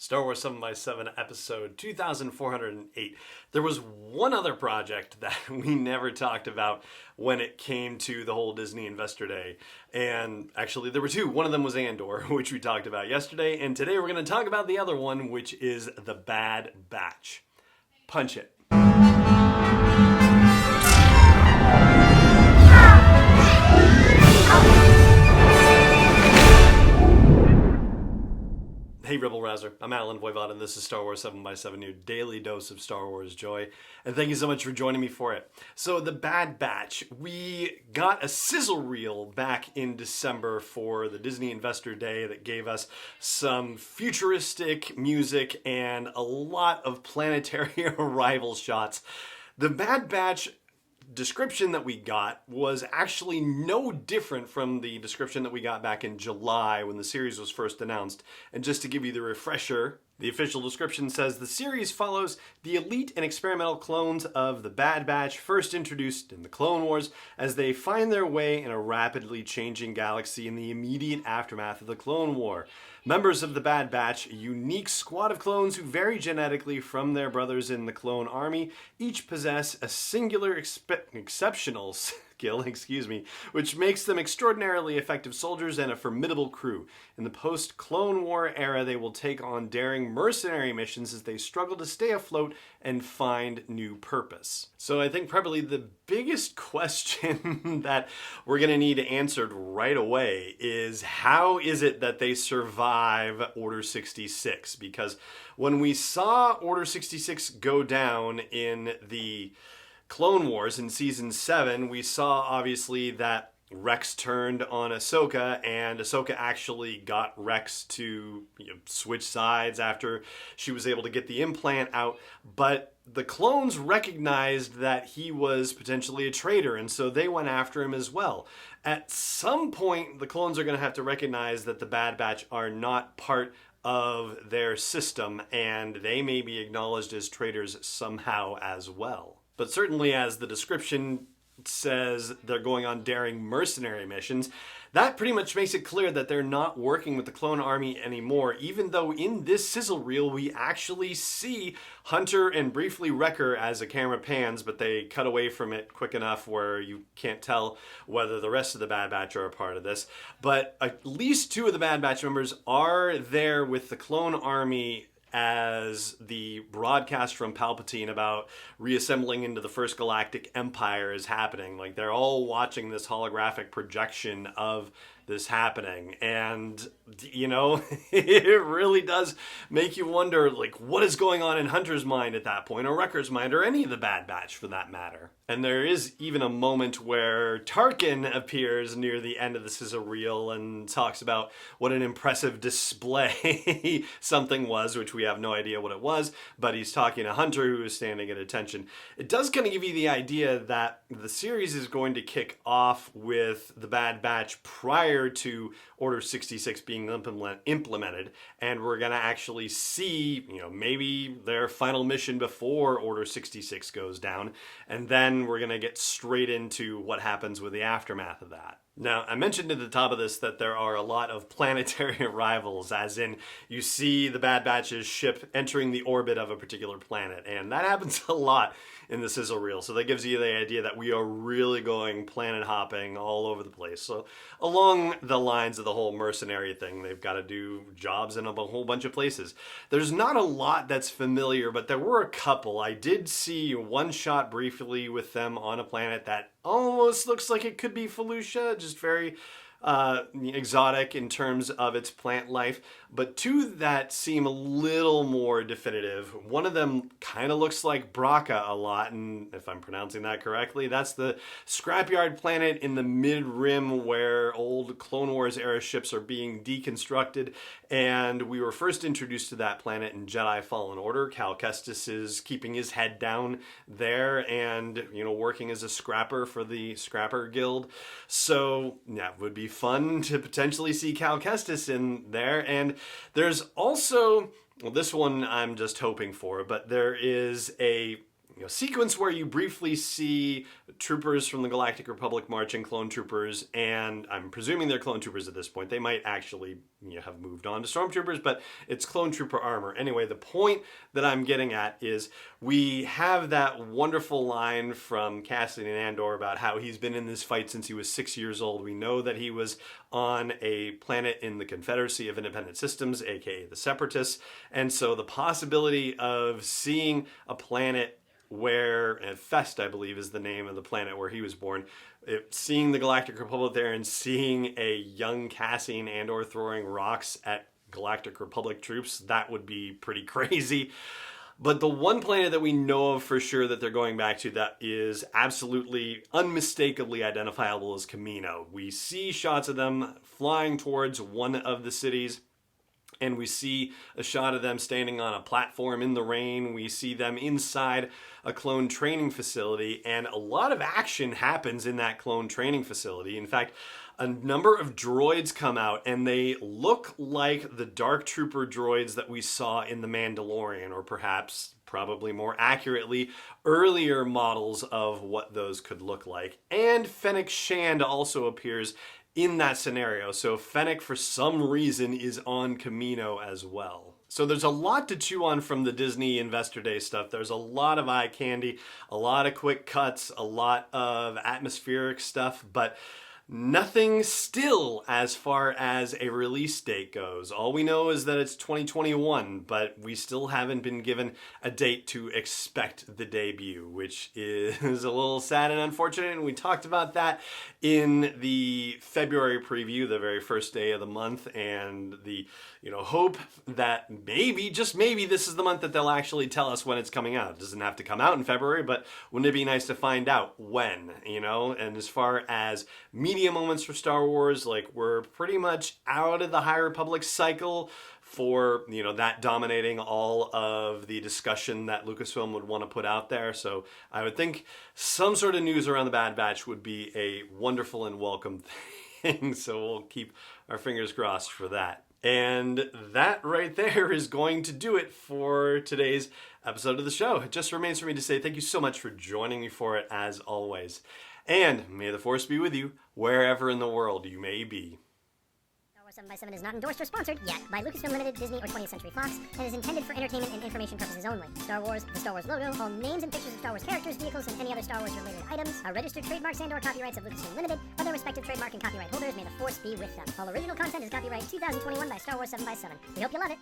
Star Wars 7x7 episode 2408. There was one other project that we never talked about when it came to the whole Disney Investor Day. And actually there were two. One of them was Andor, which we talked about yesterday. And today we're going to talk about the other one, which is The Bad Batch. Punch it. Hey Rebel Rouser, I'm Alan Voivod, and this is Star Wars 7x7, your daily dose of Star Wars joy. And thank you so much for joining me for it. So The Bad Batch, we got a sizzle reel back in December for the Disney Investor Day that gave us some futuristic music and a lot of planetary arrival shots. The Bad Batch description that we got was actually no different from the description that we got back in July when the series was first announced. And just to give you the refresher, the official description says the series follows the elite and experimental clones of the Bad Batch first introduced in the Clone Wars as they find their way in a rapidly changing galaxy in the immediate aftermath of the Clone War. Members of the Bad Batch, a unique squad of clones who vary genetically from their brothers in the clone army, each possess a singular exceptional skill, which makes them extraordinarily effective soldiers and a formidable crew. In the post-Clone War era, they will take on daring mercenary missions as they struggle to stay afloat and find new purpose. So I think probably the biggest question that we're going to need answered right away is how is it that they survive Order 66? Because when we saw Order 66 go down in the Clone Wars in Season 7, we saw obviously that Rex turned on Ahsoka, and Ahsoka actually got Rex to switch sides after she was able to get the implant out. But the clones recognized that he was potentially a traitor, and so they went after him as well. At some point, the clones are going to have to recognize that the Bad Batch are not part of their system, and they may be acknowledged as traitors somehow as well. But certainly, as the description says, they're going on daring mercenary missions. That pretty much makes it clear that they're not working with the clone army anymore, even though in this sizzle reel we actually see Hunter and briefly Wrecker as the camera pans, but they cut away from it quick enough where you can't tell whether the rest of the Bad Batch are a part of this. But at least two of the Bad Batch members are there with the clone army as the broadcast from Palpatine about reassembling into the First Galactic Empire is happening. Like, they're all watching this holographic projection of this happening. And, it really does make you wonder, like, what is going on in Hunter's mind at that point, or Wrecker's mind, or any of the Bad Batch for that matter. And there is even a moment where Tarkin appears near the end of the sizzle reel and talks about what an impressive display something was, which we have no idea what it was, but he's talking to Hunter, who is standing at attention. It does kind of give you the idea that the series is going to kick off with the Bad Batch prior to Order 66 being implemented, and we're going to actually see, maybe their final mission before Order 66 goes down, and then we're going to get straight into what happens with the aftermath of that. Now, I mentioned at the top of this that there are a lot of planetary arrivals, as in you see the Bad Batch's ship entering the orbit of a particular planet, and that happens a lot in the sizzle reel. So that gives you the idea that we are really going planet hopping all over the place. So along the lines of the whole mercenary thing, they've got to do jobs in a whole bunch of places. There's not a lot that's familiar, but there were a couple. I did see one shot briefly with them on a planet that almost looks like it could be Felucia, just very exotic in terms of its plant life, but two that seem a little more definitive. One of them kind of looks like Braca a lot, and if I'm pronouncing that correctly, that's the scrapyard planet in the mid-rim where old Clone Wars era ships are being deconstructed, and we were first introduced to that planet in Jedi Fallen Order. Cal Kestis is keeping his head down there and, working as a scrapper for the Scrapper Guild. So, yeah, it would be fun to potentially see Cal Kestis in there. And there's also, well, this one I'm just hoping for, but there is a sequence where you briefly see troopers from the Galactic Republic marching, clone troopers, and I'm presuming they're clone troopers at this point. They might actually have moved on to stormtroopers, but it's clone trooper armor. Anyway, the point that I'm getting at is we have that wonderful line from Cassian Andor about how he's been in this fight since he was 6 years old. We know that he was on a planet in the Confederacy of Independent Systems, aka the Separatists, and so the possibility of seeing a planet where, and Fest, I believe, is the name of the planet where he was born. Seeing the Galactic Republic there and seeing a young Cassian Andor throwing rocks at Galactic Republic troops, that would be pretty crazy. But the one planet that we know of for sure that they're going back to that is absolutely unmistakably identifiable is Kamino. We see shots of them flying towards one of the cities, and we see a shot of them standing on a platform in the rain. We see them inside a clone training facility, and a lot of action happens in that clone training facility. In fact, a number of droids come out, and they look like the Dark Trooper droids that we saw in The Mandalorian, or perhaps, probably more accurately, earlier models of what those could look like. And Fennec Shand also appears in that scenario. So Fennec, for some reason, is on Kamino as well. So there's a lot to chew on from the Disney Investor Day stuff. There's a lot of eye candy, a lot of quick cuts, a lot of atmospheric stuff, but nothing still as far as a release date goes. All we know is that it's 2021, but we still haven't been given a date to expect the debut, which is a little sad and unfortunate. And we talked about that in the February preview, the very first day of the month, and the hope that maybe, just maybe, this is the month that they'll actually tell us when it's coming out. It doesn't have to come out in February, but wouldn't it be nice to find out when, And as far as media moments for Star Wars, we're pretty much out of the High Republic cycle for, that dominating all of the discussion that Lucasfilm would want to put out there. So I would think some sort of news around the Bad Batch would be a wonderful and welcome thing. So we'll keep our fingers crossed for that. And that right there is going to do it for today's episode of the show. It just remains for me to say thank you so much for joining me for it, as always. And may the Force be with you wherever in the world you may be. Star Wars 7x7 is not endorsed or sponsored yet by Lucasfilm Limited, Disney, or 20th Century Fox, and is intended for entertainment and information purposes only. Star Wars, the Star Wars logo, all names and pictures of Star Wars characters, vehicles, and any other Star Wars related items are registered trademarks and/or copyrights of Lucasfilm Limited, or their respective trademark and copyright holders. May the Force be with them. All original content is copyright 2021 by Star Wars 7x7. We hope you love it.